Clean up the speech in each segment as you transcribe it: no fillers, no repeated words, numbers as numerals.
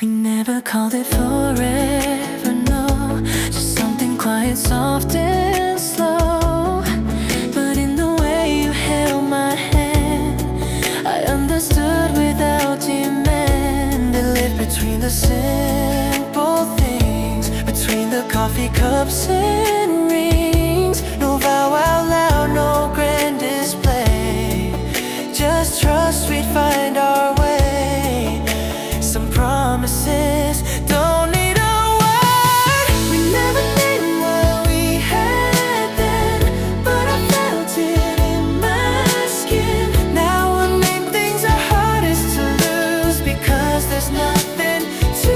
We never called it forever, no. Just something quiet, soft and slow. But in the way you held my hand, I understood without demand. It lived between the simple things, between the coffee cups and rings. No vow out loud, no grand display. Just trust we'd find our way. Some promises don't need a word. We never named what we had then, but I felt it in my skin. Now unnamed things are hardest to lose, because there's nothing to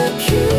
accuse.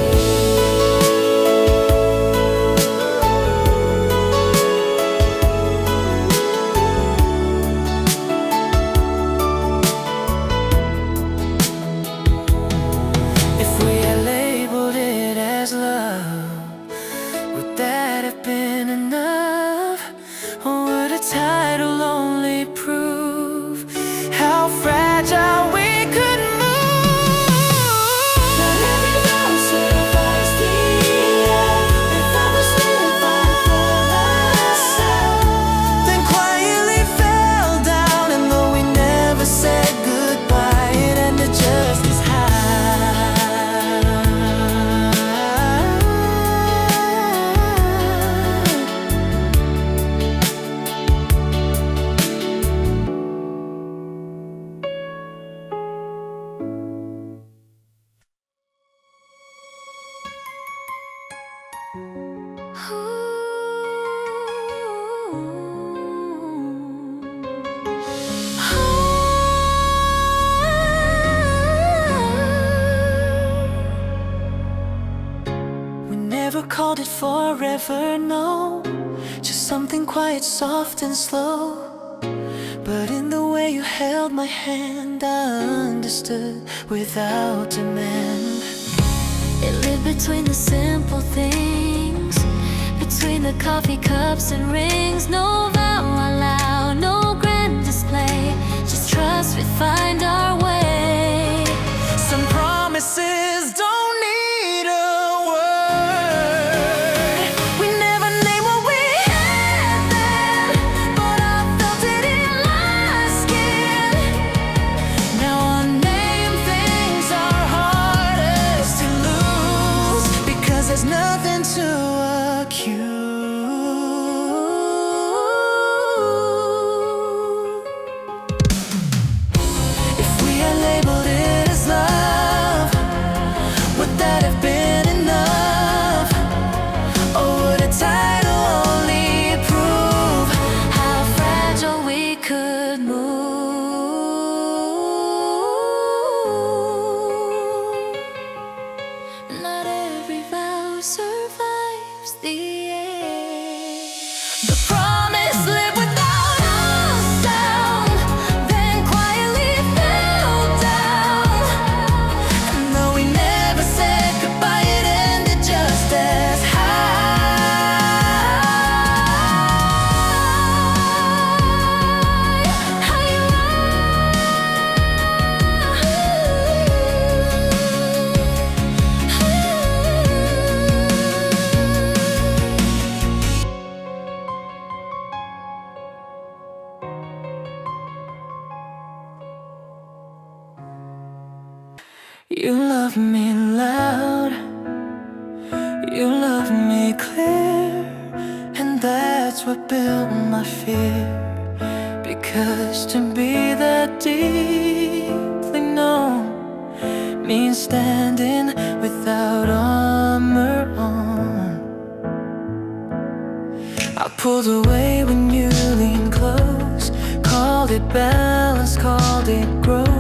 Called it forever, no. Just something quiet, soft and slow. But in the way you held my hand, I understood without demand. It lived between the simple things, between the coffee cups and rings. No vow aloud, no grand display. Just trust we'd find our way. Some promises don't need a You love me loud, you love me clear, and that's what built my fear. Because to be that deeply known means standing without armor on. I pulled away when you leaned close, called it balance, called it growth.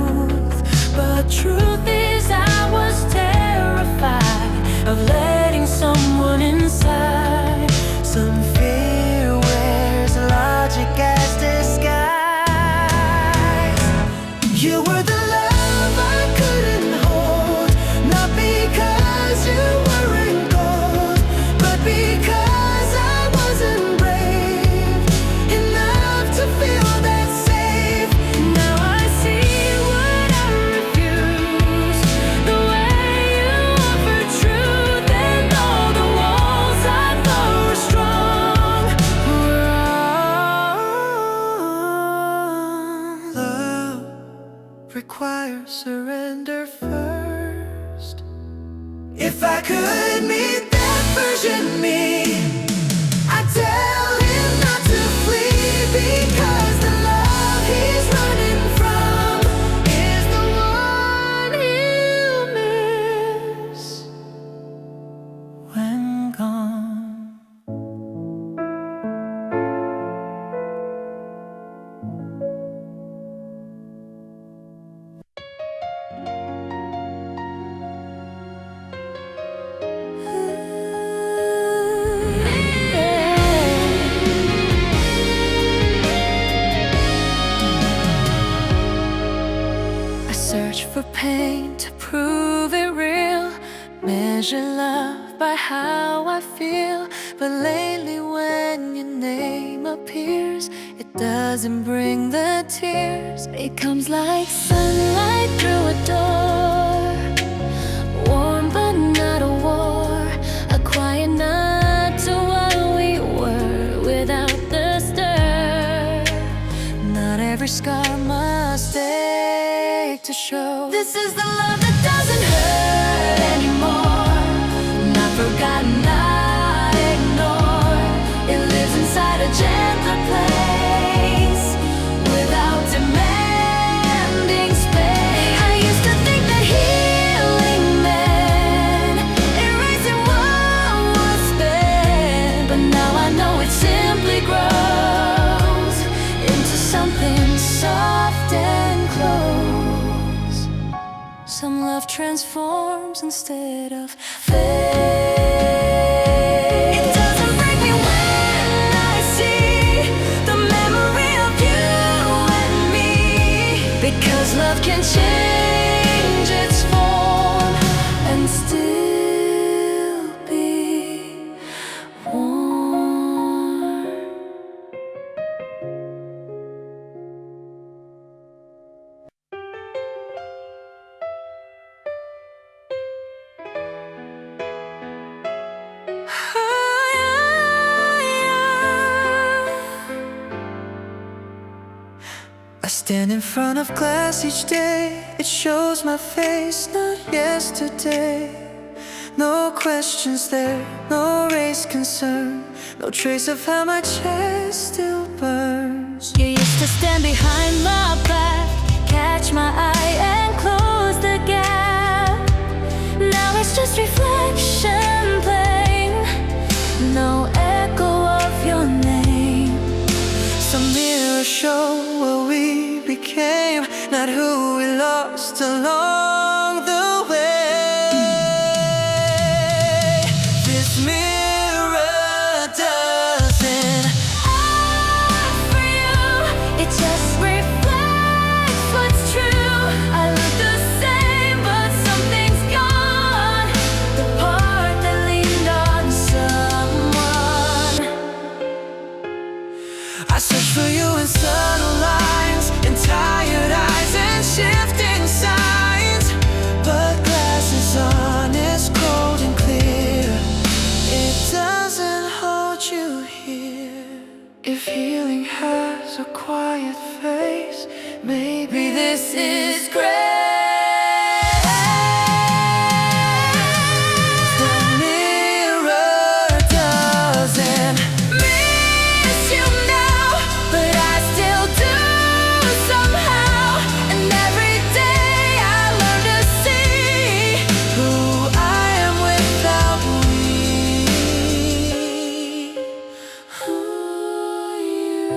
But truth is I was terrified of letting someone inside. Some fear wears logic as disguise. You were the love I couldn't hold, not because you weren't gold, but because I wasn't brave enough to feel that safe. surrender first. If I could meet that version me, I'd tell him not to flee, because the love he's running from is the one he'll miss when gone. Search for pain to prove it real, measure love by how I feel. But lately when your name appears, it doesn't bring the tears. It comes like sunlight through a door, warm but not a war, a quiet nod to what we were without the stir. Not every scar must stay to show this is the love that doesn't hurt anymore, not forgotten, not ignored. It lives inside a gentler place without demanding space. I used to think that healing meant erasing what was spent, but now I know it simply grows into something soft and close. Some love transforms instead of fade. It doesn't break me when I see the memory of you and me, because love can change its form and still be warm. I stand in front of glass each day. It shows my face, not yesterday. No questions there, no race concern, no trace of how my chest still burns. You used to stand behind my back, catch my eye and close the gap. Now it's just reflection playing, no echo of your name. Some mirrors show what we became, not who we lost along the way. This mirror doesn't offer you, it just reflects what's true. I look the same, but something's gone, the part that leaned on someone. I search for you in subtle lines, in tired eyes and shifting signs, but glass is honest, cold and clear. It doesn't hold you here. If healing has a quiet face, maybe this is grace. The mirror doesn't miss you now, but I still do somehow. And every day I learn to see who I am without we. Who you.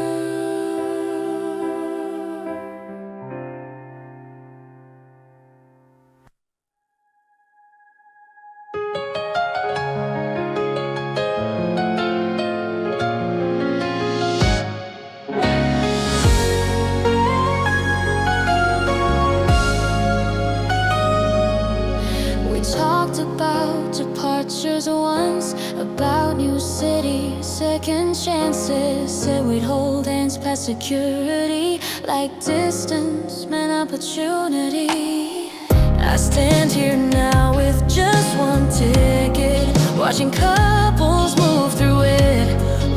We talked about departures once, about new cities, second chances. Said we'd hold hands past security, like distance meant opportunity. I stand here now with just one ticket, watching couples move through it,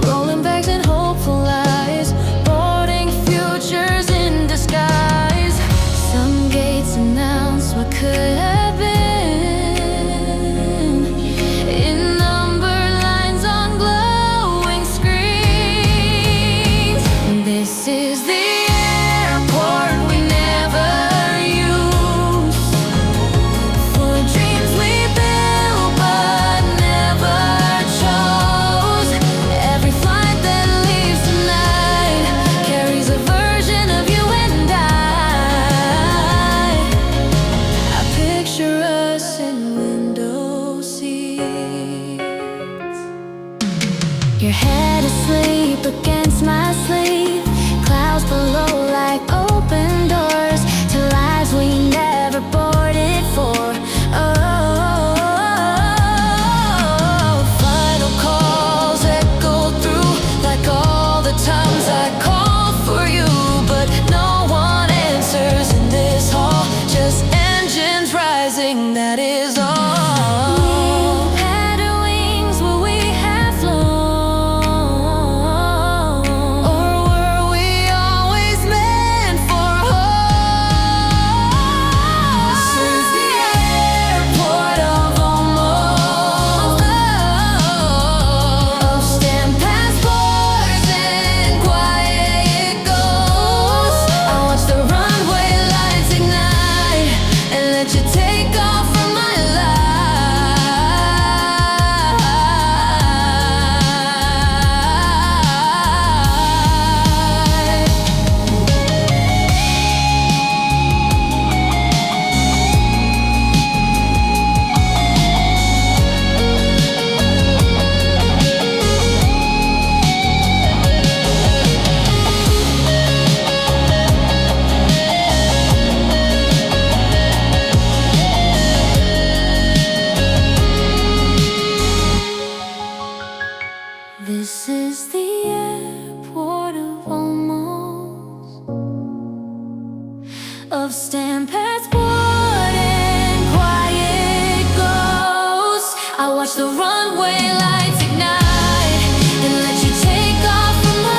rolling bags and hopeful eyes, boarding futures in disguise. Some gates announce what could us in window seats. Your head asleep against my sleeve, clouds below like open doors to lives we never boarded for. Final calls echo through like all the times I called for you, but no one answers in this hall, just engines rising, that is all. This is the airport of almost, of stamped passport and quiet ghosts. I watch the runway lights ignite and let you take off from my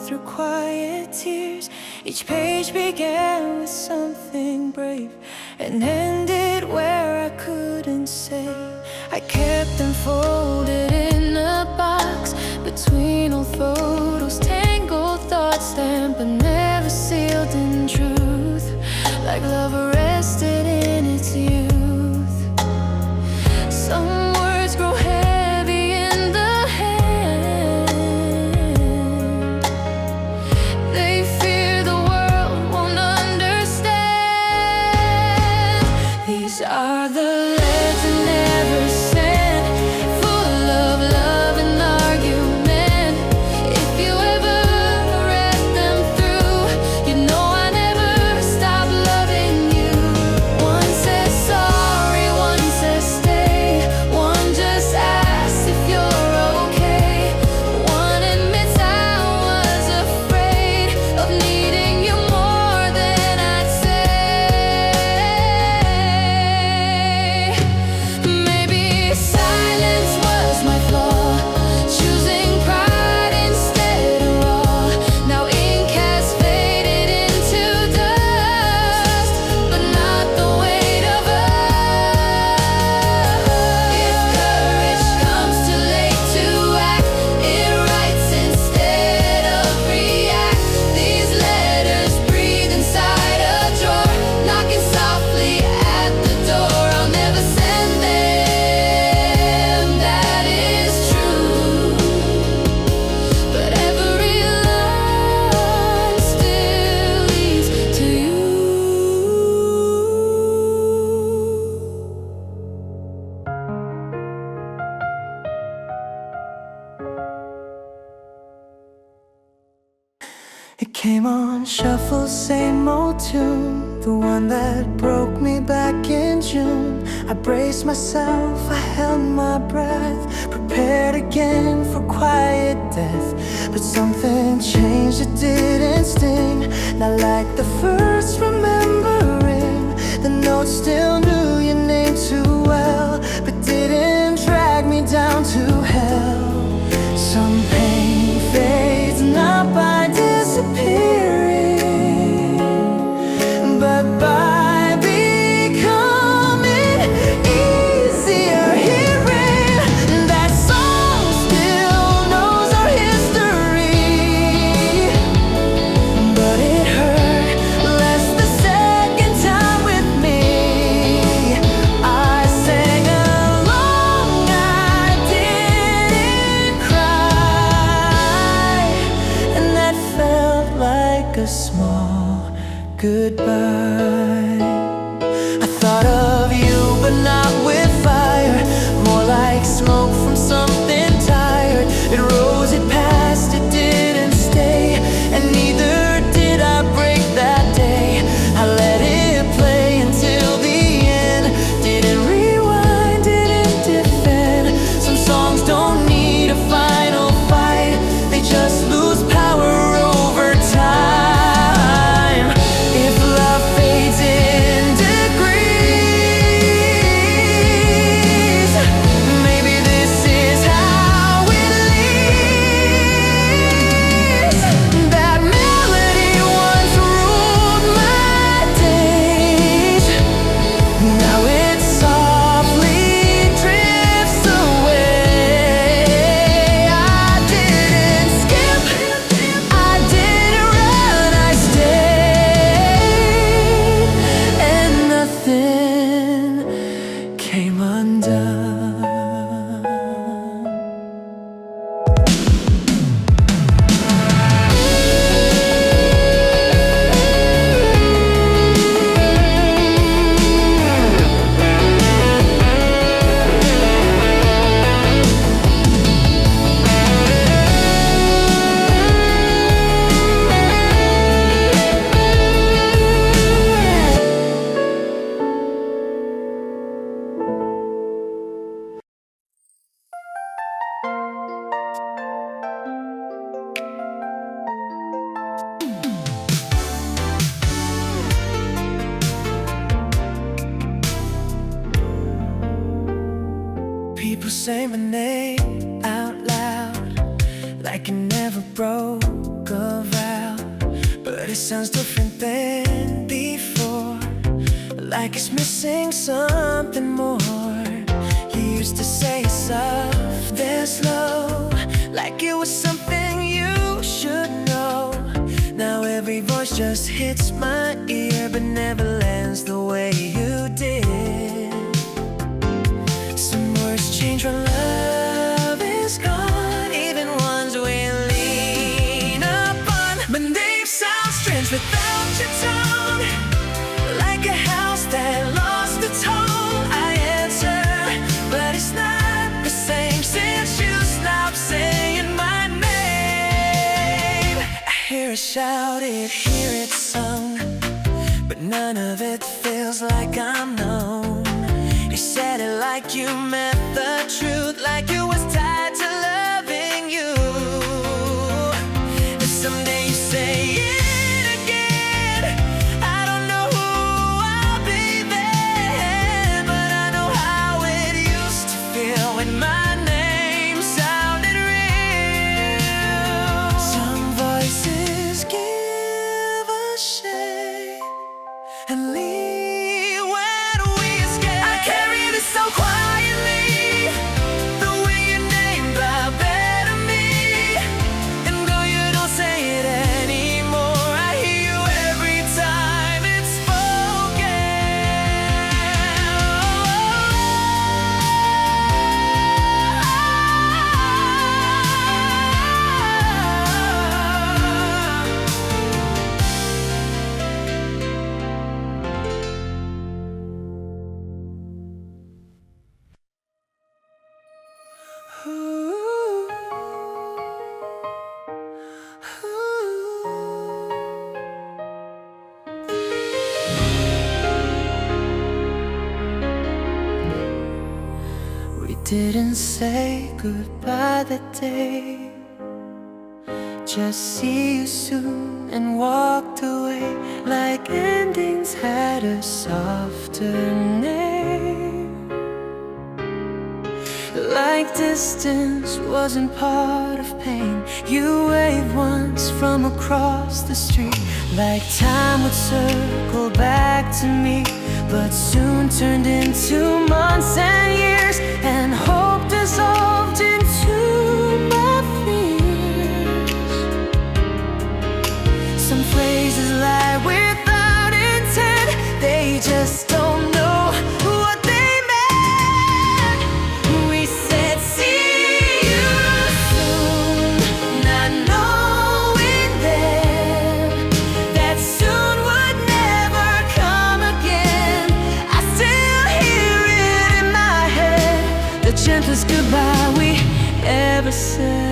through quiet tears. Each page began with something brave and ended where I couldn't say. I kept them folded in a box between old photos, tangled thoughts stamped but never sealed in truth, like love arrested in its youth. Some words grow heavy in the hand. They fear the world won't understand. These are the letters I never sent, full of love and argument. If you ever read them through, you know I never stopped loving you. One says sorry, one says stay, one just asks if you're okay. One admits I was afraid of needing you more than I'd say. Maybe silence was my flaw, choosing pride instead of raw. Now ink has faded into dust, but not the weight of us. If courage comes too late to act, it writes instead of react. These letters breathe inside a drawer, knocking softly at the door. I'll never send them, that is true, but every line still leads to you. It came on shuffle, same old tune, the one that broke me back in June. I braced myself, I held my breath, prepared again for quiet death. But something changed, it didn't sting, not like the first remembering. The notes still knew your name too well, but didn't drag me down to hell. Some pain fades not by disappearing, but by becoming. People say my name out loud, like it never broke a vow. But it sounds different than before, like it's missing something more. You used to say it's soft and slow, like it was something you should know. Now every voice just hits my ear, but never lands the way you did. Some words change when love is gone, even ones we lean upon. My name sounds strange without your tone, like a house that lost its home. I answer, but it's not the same since you stopped saying my name. I hear it shouted, hear it sung, but none of it feels like I'm known. You said it like you meant the truth, like it was tied to loving you. And someday you say it again. I don't know who I'll be then, but I know how it used to feel when my name sounded real. Some voices give a shake and leave when we escape. I carry this so quietly, the way your name bowed better me. And though you don't say it anymore, I hear you every time it's We didn't say goodbye that day, just see you soon and walked away, like endings had a softer name, like distance wasn't part of pain. You waved once from across the street, like time would circle back to me, but soon turned into months and years, and hope dissolved into my fears. Some phrases lie without intent, they just don't know what they meant. We said see you soon, not knowing then that soon would never come again. I still hear it in my head, the gentlest goodbye we ever said.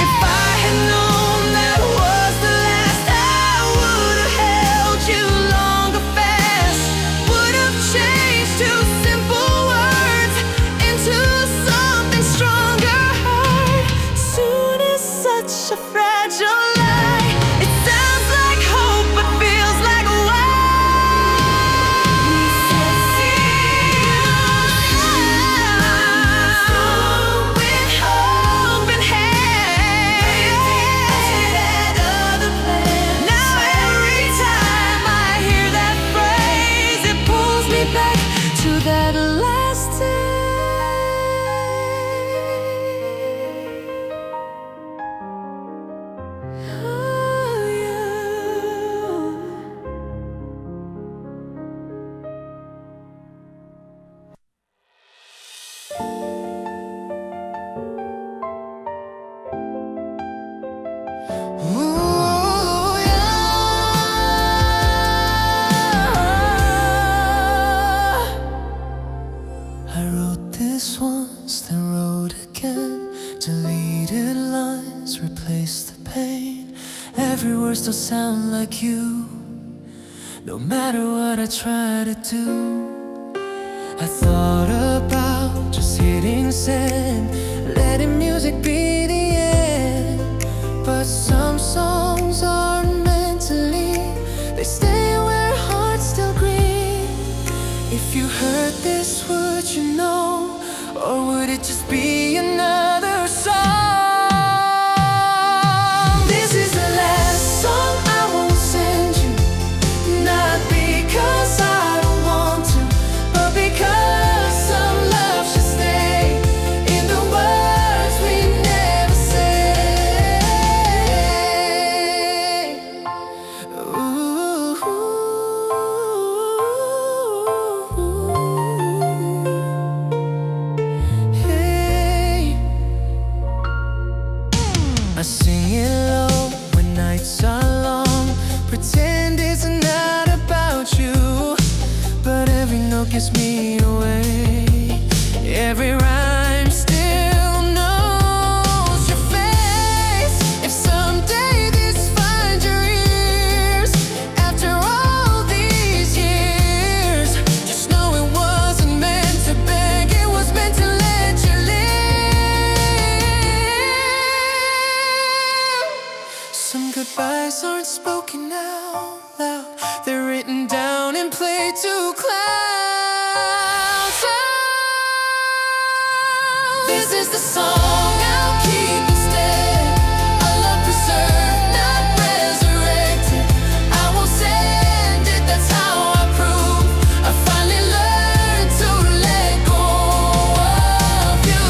If I had known that was the last, I would have held you longer fast, would have changed two simple words into something stronger. Soon is such a fragile lie. It sounds like hope, but feels like a lie. We said see you soon, with hope in hand. That other plan. Now every time I hear that phrase, it pulls me back to that last day. Oh, yeah. Ooh, yeah. I wrote this once, then wrote again. Deleted lines, replaced the pain. Every word still sound like you, no matter what I try to do. I thought about just hitting send, letting music be the end. But some songs aren't meant to leave, they stay where hearts still grieve. gives me away. Every rhyme still knows your face. If someday this finds your ears, after all these years, just know it wasn't meant to beg, it was meant to let you live. Some goodbyes aren't spoken out loud, they're written down and played to clouds. This is the song I'll keep instead. A love preserved, not resurrected. I won't send it, that's how I prove I finally learned to let go of you.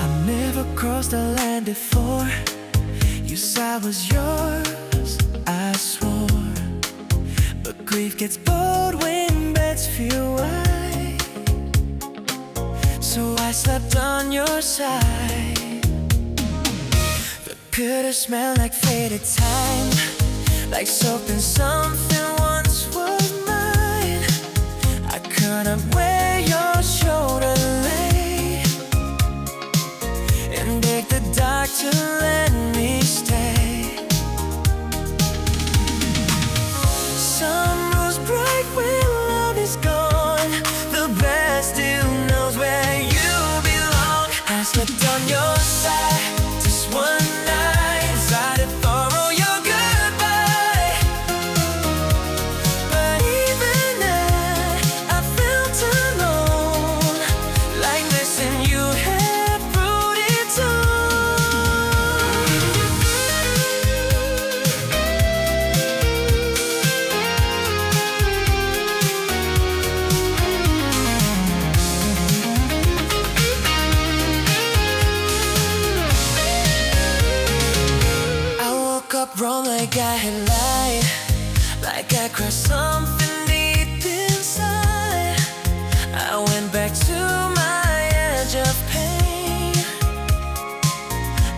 I've never crossed the line before. You said I was yours, I swore. But grief gets bold when beds feel wide, so I slept on your side. The bitter smell like faded time, like soap and something once was mine. I couldn't wear your shoulder lay and beg the dark to let me stay. Sun rose bright when love is gone. The best still knows where you belong. I slept on your side just one night, decided for all your goodbye. But even then, I felt alone, like missing you had brought it I woke up wrong, like I had lied, like I crushed something deep inside. I went back to my edge of pain,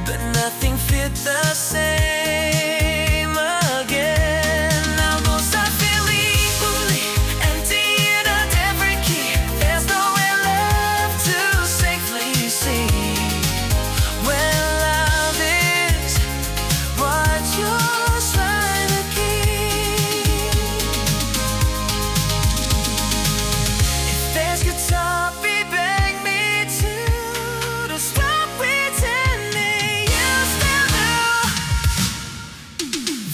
but nothing fit the same again. Now both sides feel equally empty at every key. There's nowhere left to safely see. When love is what you're trying to keep, if there's guitar, beg me to stop pretending you still do.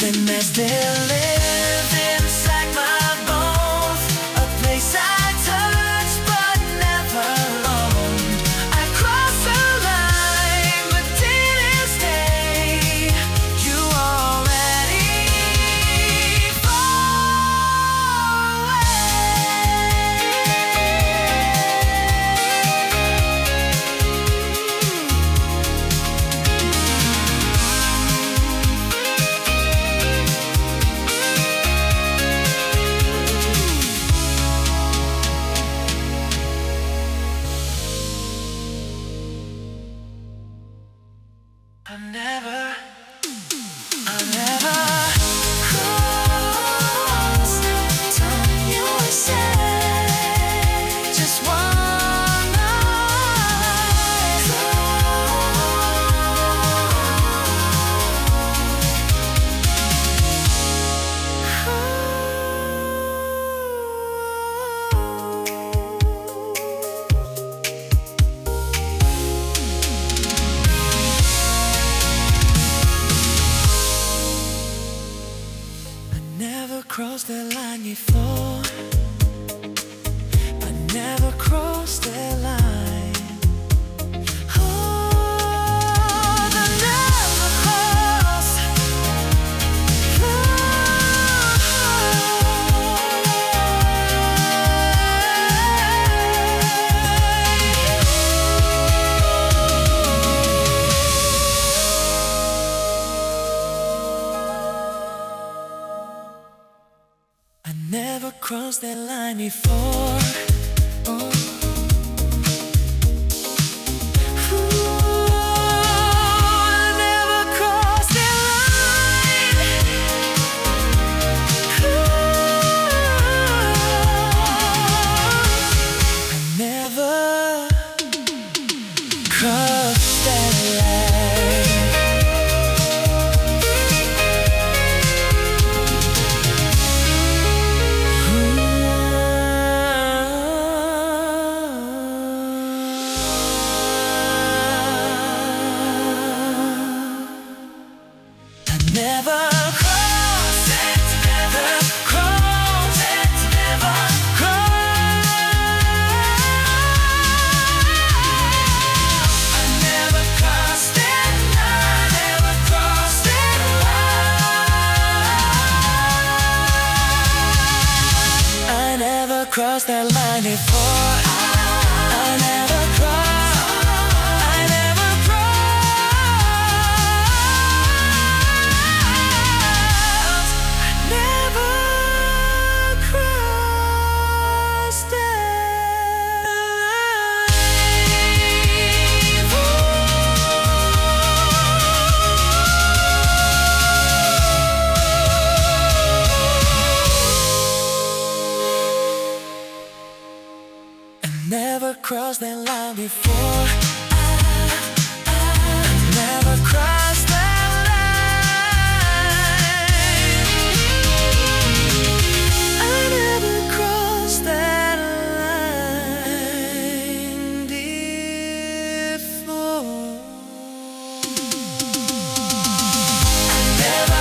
Then I still live inside my bones, a place I touch but never owned. I crossed the line but didn't stay. You already far I'll never cross on your side. Just one night. before, but never crossed that line. Oh, the never crossed I never crossed that line before. Oh. I never crossed that line. I never crossed that line. Never cross it, never cross it, never cross. I never crossed it, I never crossed it. I never crossed that line before. I never crossed. I never crossed. I never crossed that never crossed that line before. I never crossed that line. I never crossed that line before. I never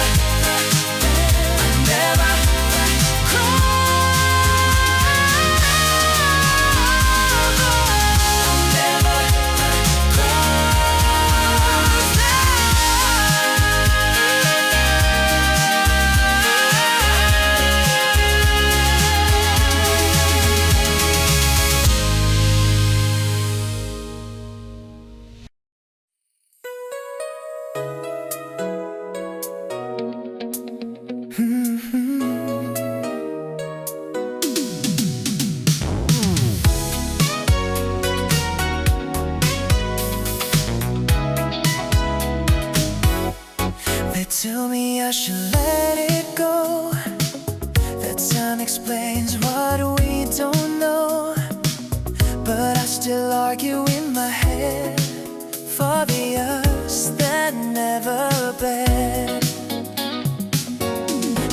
They tell me I should let it go, that time explains what we don't know. But I still argue in my head for the us that never bled.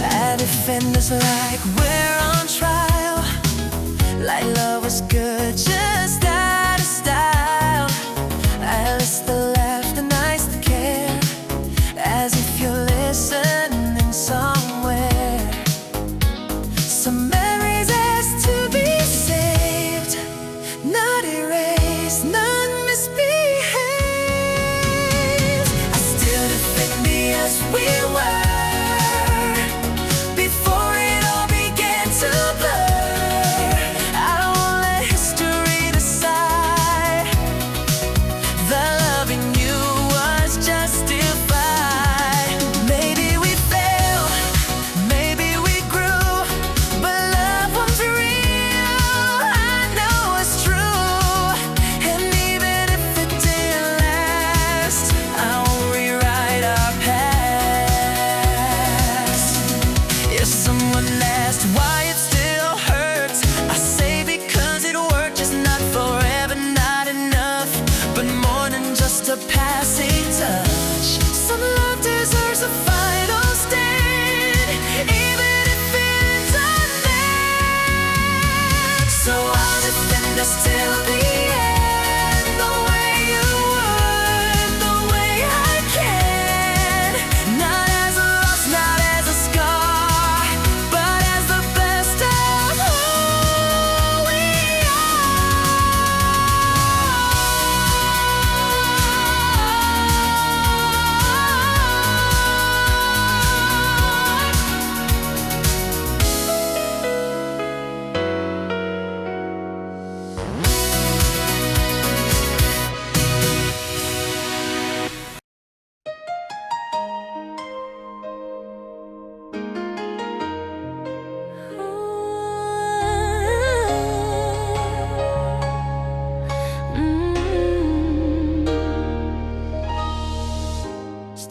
I defend us like we're on trial, like love was good just out of style. I list the laugh, the nice, the care, as if you're listening somewhere. Some memories asked to be saved, not erased, not misbehaved. I still defend me as we were before it all began.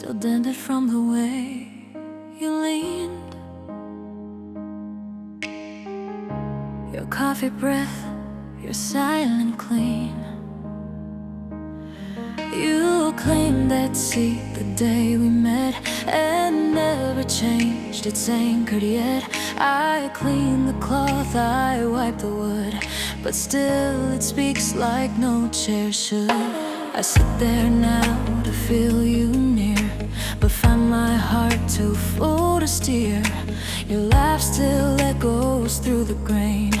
still dented from the way you leaned. Your coffee breath, your silent clean. You claimed that seat the day we met and never changed its anchored yet. I cleaned the cloth, I wiped the wood, but still it speaks like no chair should. I sit there now to feel you near, but find my heart too full to steer. Your laugh still echoes through the grain,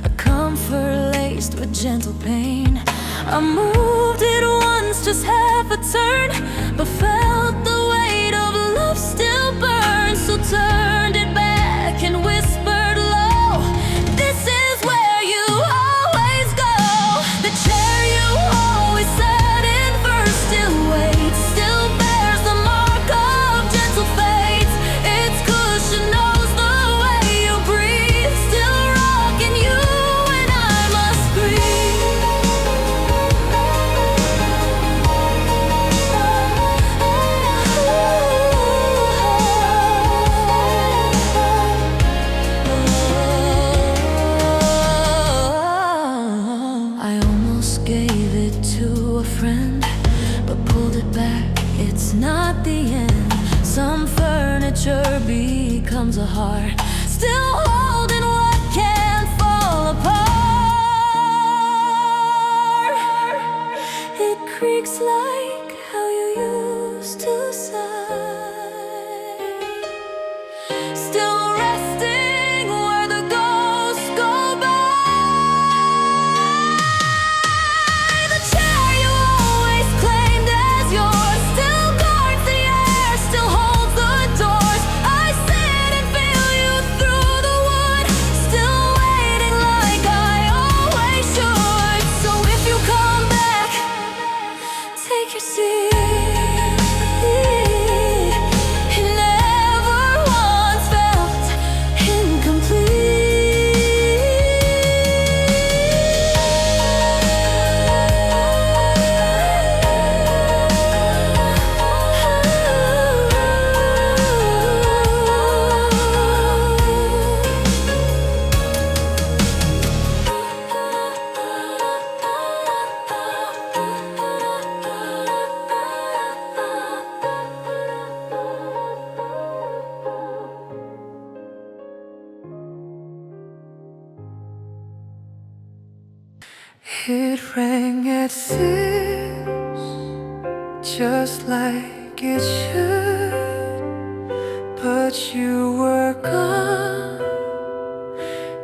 a comfort laced with gentle pain. I moved it once, just half a turn, but felt the weight of love still burn. So turned it back and whispered low, this is where you always go. The chair you always sat in first still waits, still bears the mark of gentle fate. Its cushion knows the way you breathe, still rocking you when I must breathe. I almost gave it to a friend, but pulled it back, it's not the end. Some furniture becomes a heart, still holding what can't fall apart. It creaks like how you used to sigh, still resting where the ghosts go by. The chair you always claimed as yours still guards the air, still holds the doors. I sit and feel you through the wood, still waiting like I always should. So if you come back, take your seat. It never once felt It rang at 6, just like it should, but you were gone,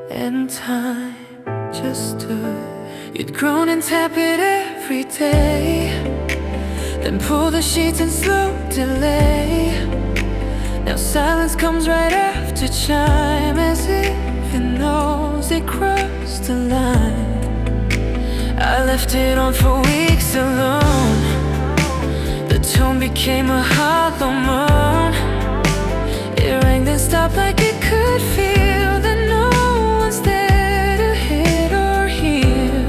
and time just stood. You'd grown and tap it every day, then pull the sheets in slow delay. Now silence comes right after chime, as if it knows it crossed the line. I left it on for weeks alone. The tune became a hollow moan. It rang then stopped like it could feel that no one's there to hit or hear.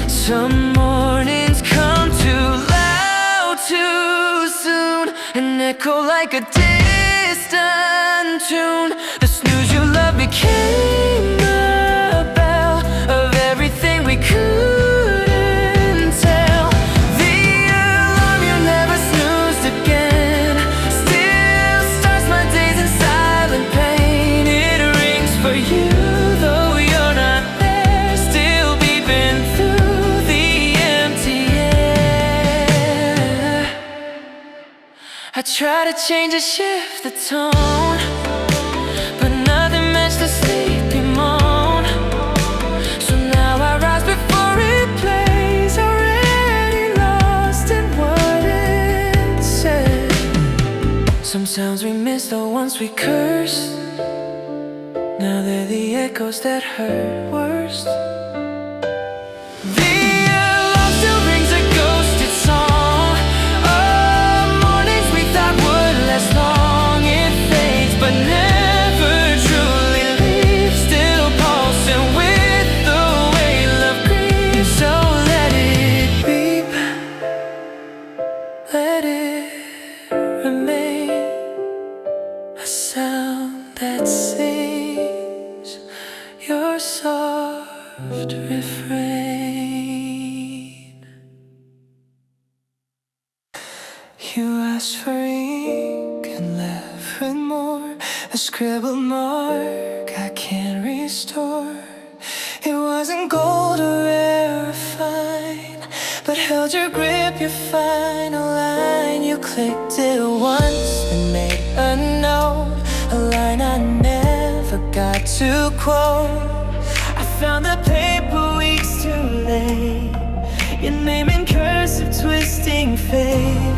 Some mornings come too loud too soon, and echo like a distant tune. The snooze you love became the bell of everything we couldn't tell. The alarm you never snoozed again still starts my days in silent pain. It rings for you, though you're not there, still beeping through the empty air. I try to change and shift the tone, but nothing matched the sleepy moan. So now I rise before it plays, already lost in what it said. Some sounds we missed, the ones we cursed, now they're the echoes that hurt worst. The alarm still rings a ghosted song. Oh, mornings we thought would last long. It fades but never truly leaves, still pulsing with the way love grieves. So let it beep, let it remain a sound that sings your soft refrain. You asked for ink and left with more, a scribbled mark I can't restore. It wasn't gold or rare or fine, but held your grip, your final line. You clicked it once and made a note, a line I never got to quote. I found the paper weeks too late, your name in cursive twisting fate.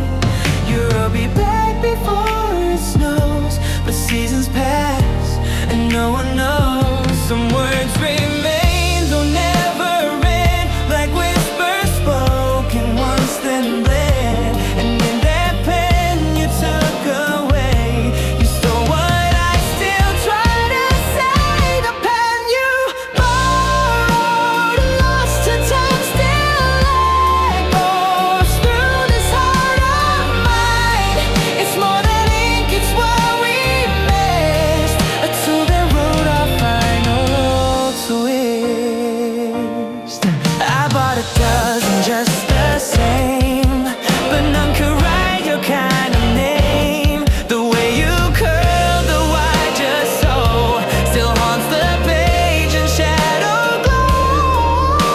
You'll be back before it snows, but seasons pass and no one knows. Some words remain, they'll never end, like whispers spoken once then bled. And in that pen you took away, you stole what I still try to say. The pen you borrowed and lost to time still echoes through this heart of mine. It's more than ink, it's what we missed, a tool that wrote our final twist. I bought a dozen just the same, but none could write your kind of name. The way you curled the white just so still haunts the page and shadow glow.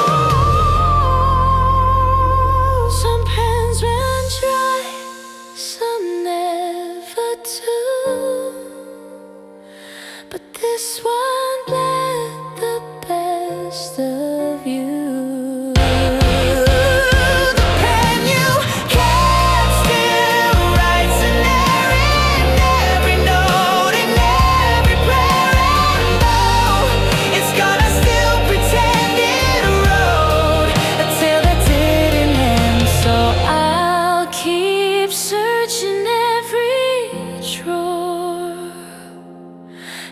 Some pens run dry, some never do, but this one bled the best of you. The pen you kept still writes an error in every note, in every prayer, and though it's gonna still pretend it wrote a tale that didn't end. So I'll keep searching every drawer,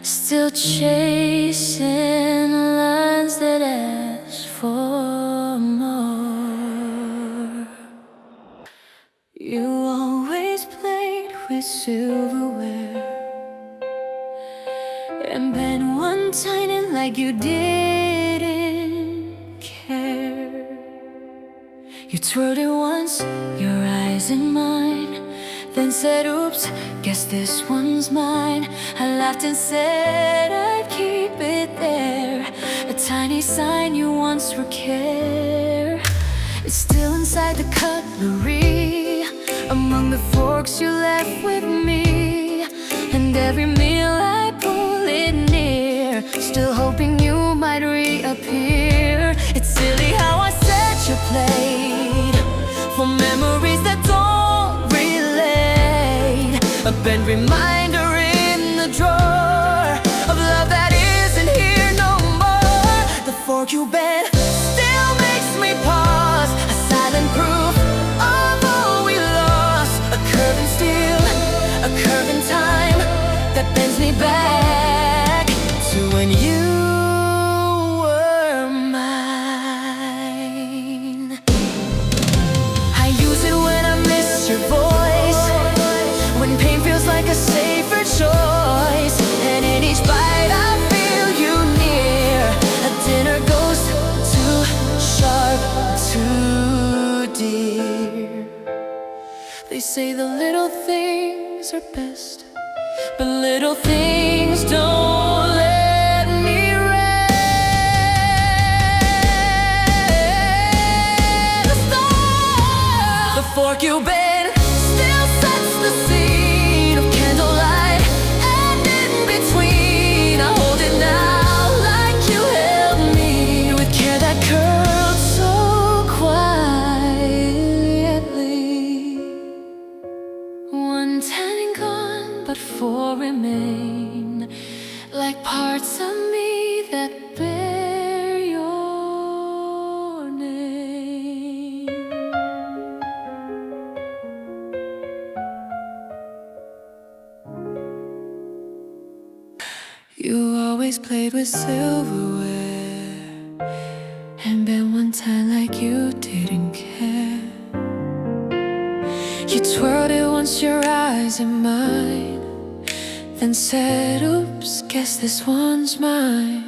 still chasing lines that ask for more. You always played with silverware and bent one tiny like you didn't care. You twirled it once, your eyes in mine, then said, oops, guess this one's mine. I laughed and said I'd keep it there, a tiny sign you once were care. It's still inside the cutlery, among the forks you left with me, and every meal I pull it near, still hoping you might reappear. It's silly how I set your plate for memories that don't relate, a bent reminder in the drawer of love that isn't here no more. The fork you bent still makes me pause, a silent proof of all we lost, a curve in steel, a curve in time that bends me back to when you were mine. I use it when I miss your voice, when pain feels like a safer choice, and in each bite I feel you near. A dinner goes too sharp, too dear. They say the little things are best, but little things don't let me rest. The fork you bent still sets the scene of candlelight, and in between I hold it now like you held me with care that curled so quietly. One tiny gone, but four remain, like parts of me that bear your name. You always played with silverware and bent one time like you didn't care. You twirled it once your eyes in mine, then said, oops, guess this one's mine.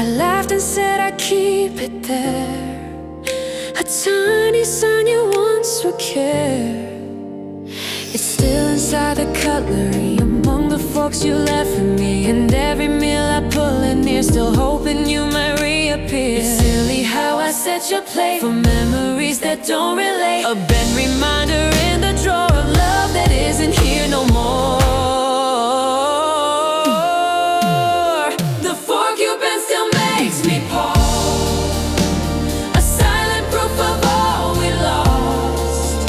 I laughed and said I'd keep it there, a tiny sign you once would care. It's still inside the cutlery, among the forks you left for me, and every meal I pull it near, still hoping you might reappear. It's silly how I set your plate for memories that don't relate, a bent reminder in the drawer of love that isn't here no more. The fork you bent still makes me pause, a silent proof of all we lost,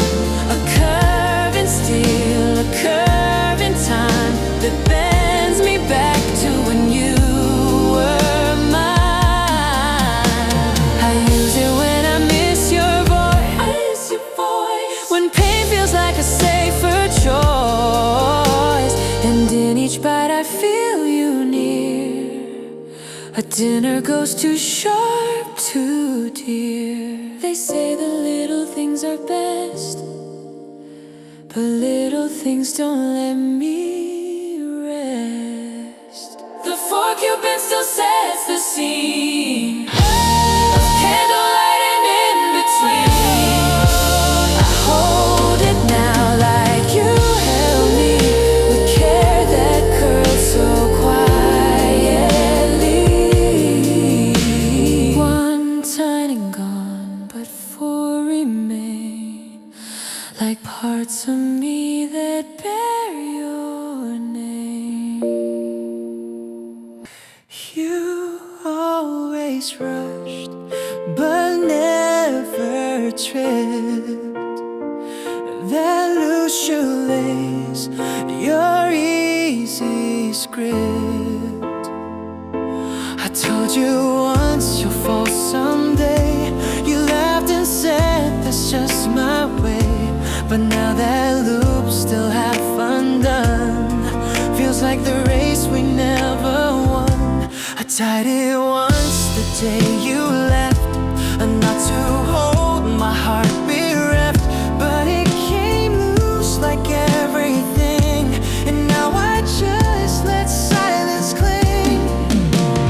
a curve in steel, a curve in time that bends me back to when you were mine. I use it when I miss your voice, I miss your voice, when pain feels like a safer choice, and in each bite I feel you near. A dinner goes too sharp, too dear. They say the little things are best, but little things don't let me rest. The fork you bent still sets the scene of candlelight and in between. I hold it now like you held me, with care that curls so quietly. One tiny gone, but four remain, like parts of me that bear your name. You always rushed, but never tripped. That loose shoelace, your easy script. I told you once you'll fall someday. You laughed and said that's just my way. But now that loop's still half undone. Feels like the race we never won. I tied it once the day you left, and not to hold my heart bereft, but it came loose like everything, and now I just let silence cling.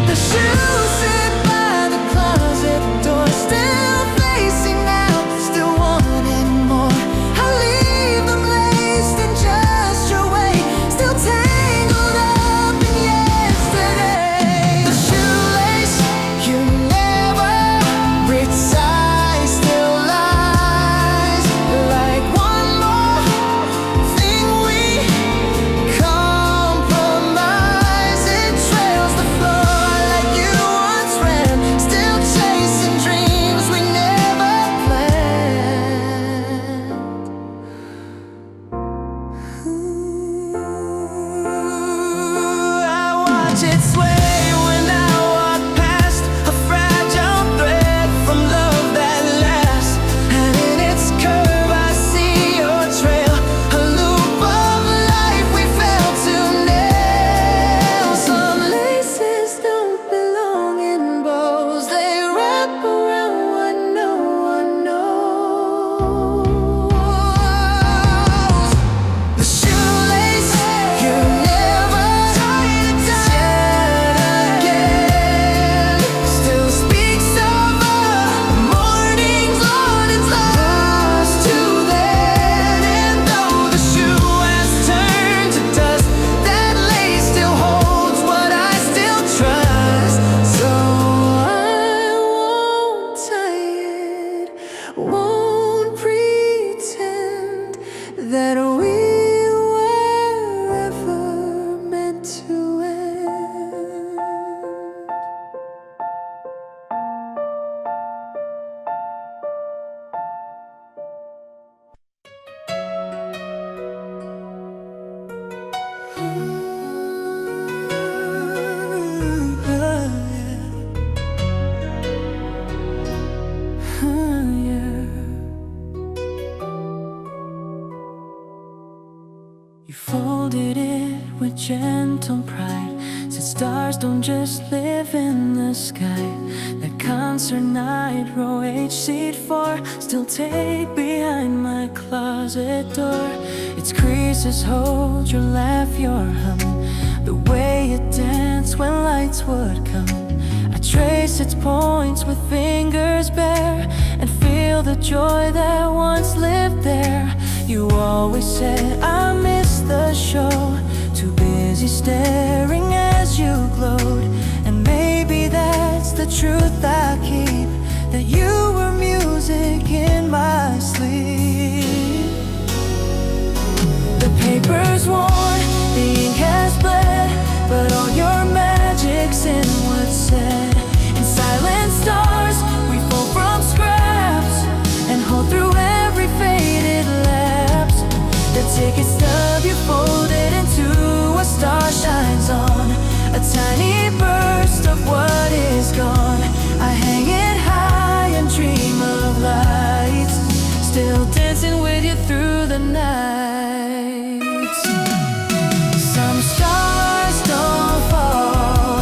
The shoes sit by the closet door, still facing out, still wanting more. I leave them laced in just your way, still tangled up in yesterday. The shoelace you never retie still lies, like one more thing we compromise. It trails the floor like you once ran, still chasing dreams we never planned. I watch it sway when I walk past, a fragile thread from love that lasts, and in its curve I see your trail, a loop of life we failed to nail. Some laces don't belong in bows, they wrap around what no one knows. The shoelace you never tied again, still speaks of a morning's lost to then. And though the shoe has turned to dust, that lace still holds what I still trust. So I won't tie it, won't pretend that we were ever meant to end. You folded it with gentle pride, said stars don't just live in the sky. That concert night, row H, seat 4, still tape behind my closet door. Its creases hold your laugh, your hum, the way it danced when lights would come. I trace its points with fingers bare and feel the joy that once lived there. You always said I missed the show, too busy staring as you glowed. And maybe that's the truth I keep, that you were music in my sleep. The paper's worn, the ink has bled, but all your magic's in what's said. In silent stars, we fall from scraps and hold through every faded lapse. The ticket stub you folded into a star shines on, a tiny burst of what is gone. I hang it high and dream of lights, still dancing with you through the night. Some stars don't fall,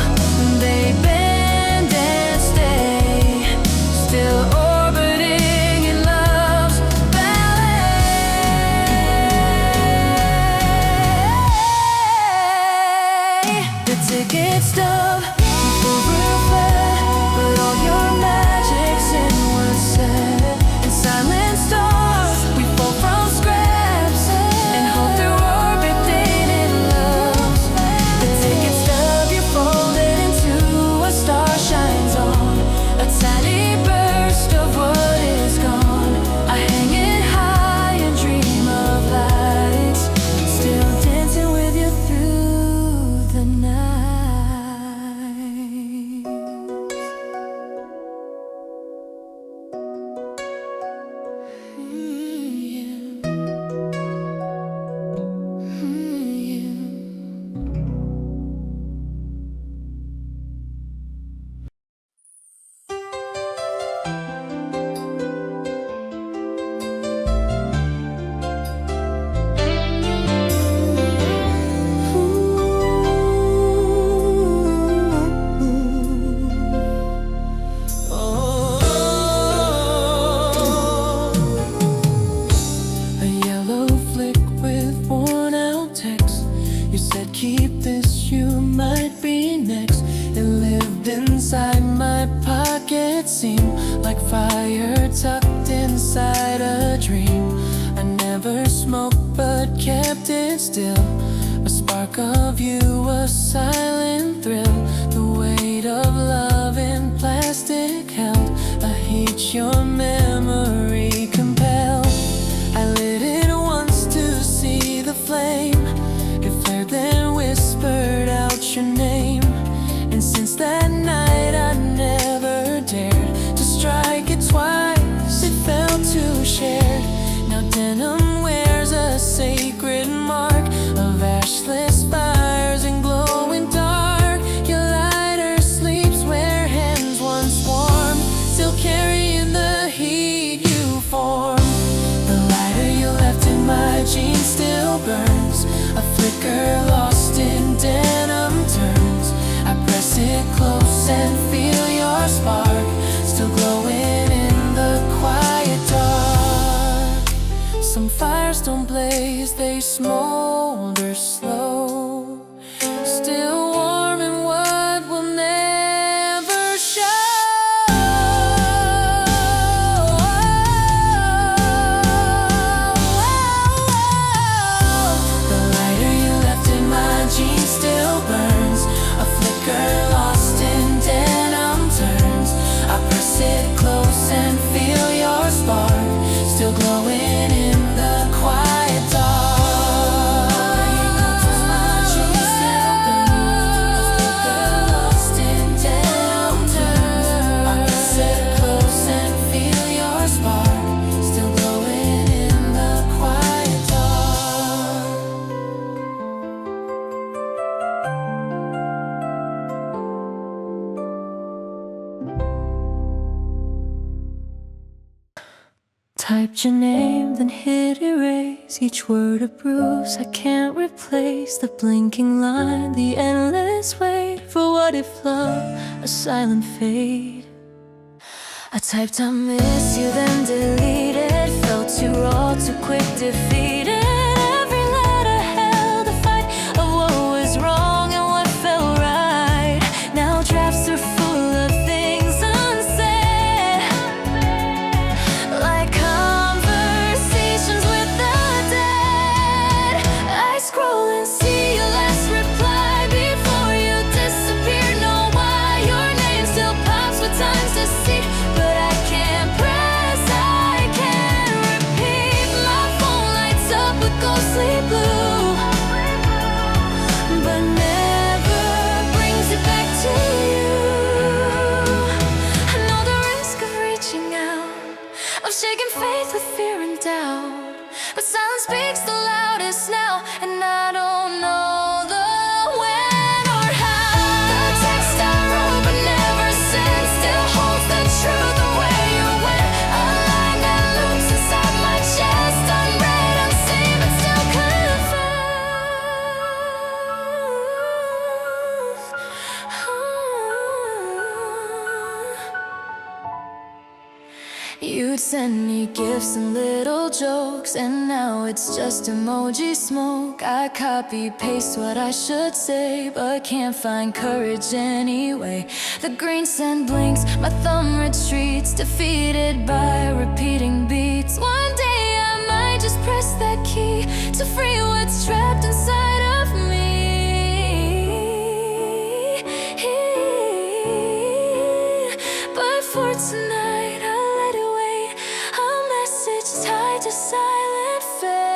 they bend and stay, still orbiting in love's ballet. The ticket stub, people real flat, but all your magic's in what's said. In silent stars, we fall from scraps and hold through orbiting love. The ticket stub you folded into a star shines on, a tiny burst of what is gone. I hang it high and dream of lights, still dancing with you through the night. A yellow flick with worn out text. You said keep this, you might be next. It lived inside my pocket, seemed like fire tucked inside a dream. I never smoked but kept it still, a spark of you, a silent thrill. The weight of love in plastic held a heat your memory compelled. I lit it once to see the flame, it flared then whispered out your name. And since that night I never dared to strike it twice, it felt too shared. Now denim wears a sacred mark of ashless fires and glowing dark. Your lighter sleeps where hands once warm, still carrying the heat you form. The lighter you left in my jeans still burns, a flicker lost in denim turns. I press it close and feel your spark, still glowing in the quiet dark. Some fires don't blaze, they smolder slow, still warm in what will never show. The lighter you left in my jeans still burns, a flicker lost in denim turns. I press it close and feel your spark, still glowing in the quiet dark. Typed your name, then hit erase. Each word a bruise I can't replace. The blinking line, the endless wait for what if love, a silent fade. I typed I miss you then deleted. Felt too raw, too quick, defeated. Every letter held a fight of what was wrong and what felt right. Now drafts are full of things unsaid, like conversations with the dead. I scroll and see your last reply before you disappear. Know why your name still pops with times to see, but I can't press, I can't repeat. My phone lights up with ghostly blue, but never brings it back to you. I know the risk of reaching out, of shaking faith with fear and doubt, but silence speaks the loudest now, and I don't know the when or how. The text I wrote but never sent still holds the truth of where you went. A line that loops inside my chest, unread, unseen, but still confused. You'd send me gifts and little jokes, and now it's just emoji smoke. I copy paste what I should say, but can't find courage anyway. The green sand blinks, my thumb retreats, defeated by repeating beats. One day I might just press that key to free what's trapped inside of me. But for tonight I'll let it wait, a message tied to silent fate.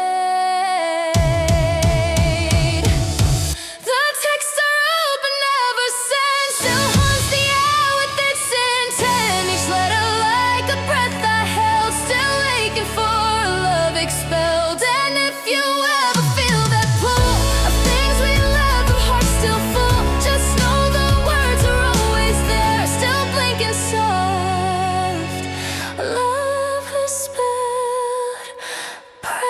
The text I wrote but never sent still haunts the air with its intent. Each letter like a breath I held, still aching for love expelled. And if you ever feel that pull of things we love, the heart's still full, just know the words are always there, still blinking soft. Love has spilled prayer.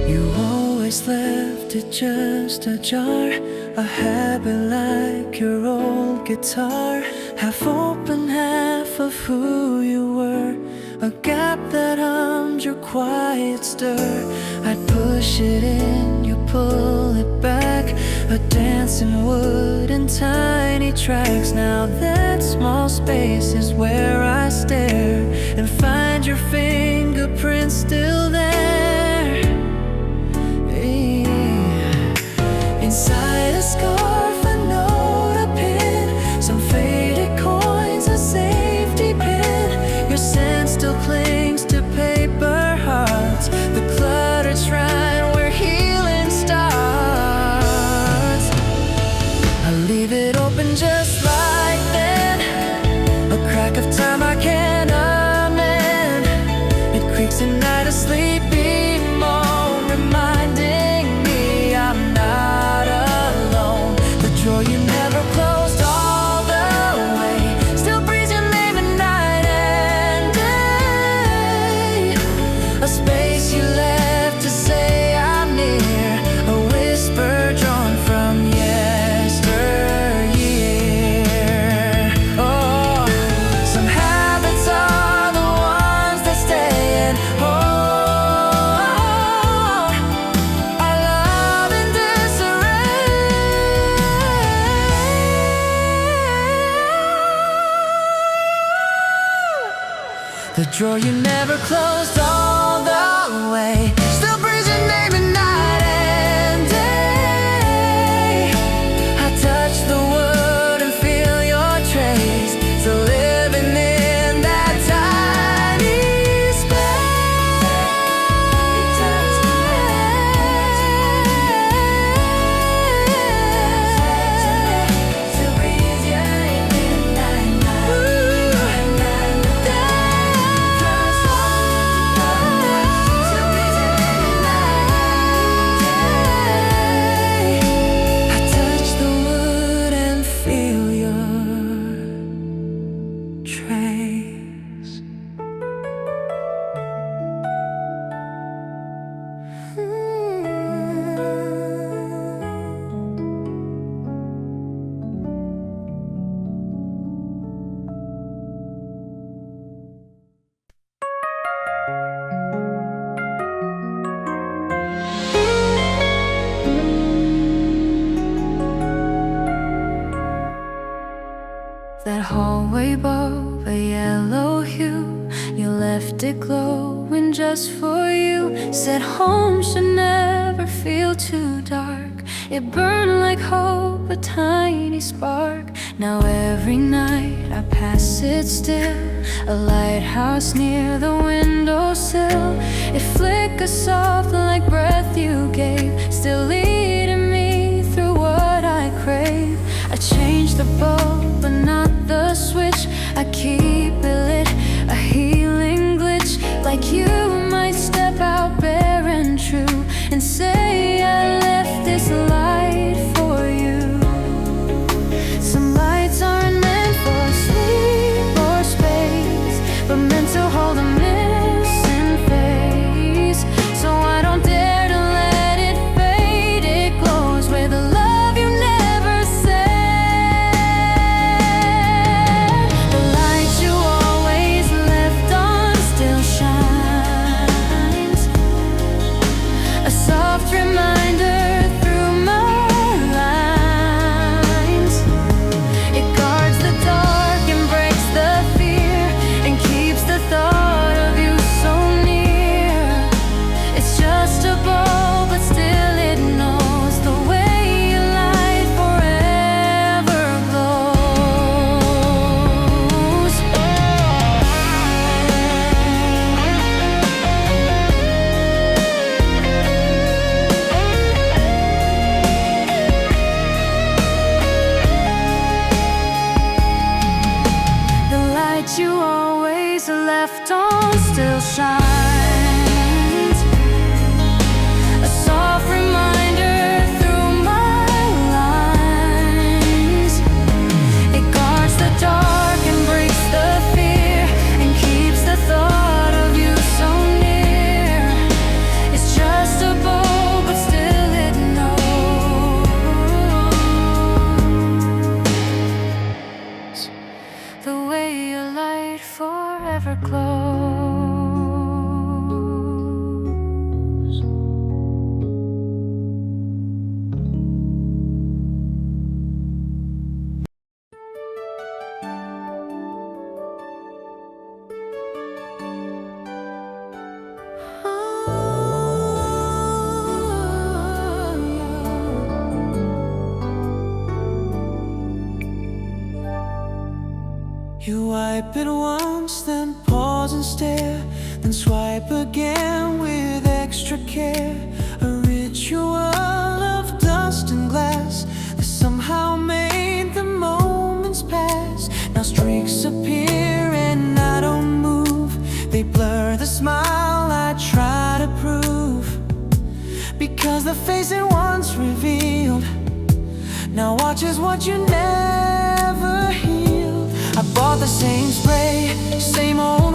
You always left it just ajar, a habit like your old guitar, half open, half of who you were, a gap that hummed your quiet stir. I'd push it in, you pull it back, a dancing wood in tiny tracks. Now that small space is where I stare and find your fingerprints still there. Inside a scarf, a note, a pin, some faded coins, a safety pin. Your scent still clings to paper hearts, the cluttered shrine where healing starts. I leave it open just like then, a crack of time I can't amend. It creaks at night, a sleepy moan, reminding me I'm not alone. The drawer you never closed all the way still breathes your name at night and day. A space you left to say I'm near, a whisper drawn from yesteryear. Oh, some habits are the ones that stay, and oh, our love in disarray. The drawer you never closed all the way still breathes your name at night and day. I touch the wood and feel your trace, still living in that tiny space. Still breathes your name at night. Still breathes your name rainbow, a yellow hue. You left it glowing just for you. Said home should never feel too dark. It burned like hope, a tiny spark. Now every night I pass it still, a lighthouse near the windowsill. It flickers soft like breath you gave, still leading me through what I crave. I changed the bulb but not the switch. I keep it lit, a healing glitch. Like you might step out bare and true and say I left this light for you. Some lights aren't meant for sleep or space, but meant to hold a missing face. So I don't dare to let it fade. It glows with a love you never said. The light you always left on still shines, a soft reminder through my lines. It guards the dark and breaks the fear, and keeps the thought of you so near. It's just a bulb, but still it knows the way your light forever glows. The light you always left on still shines, a soft reminder through my lines. It guards the dark and breaks the fear, and keeps the thought of you so near. It's just a bulb, but still it knows the way your light forever glows. You wipe it once, then pause and stare, then swipe again with extra care. A ritual of dust and glass that somehow made the moments pass. Now streaks appear and I don't move. They blur the smile I try to prove, because the face it once revealed now watches what you never healed. I bought the same spray, same old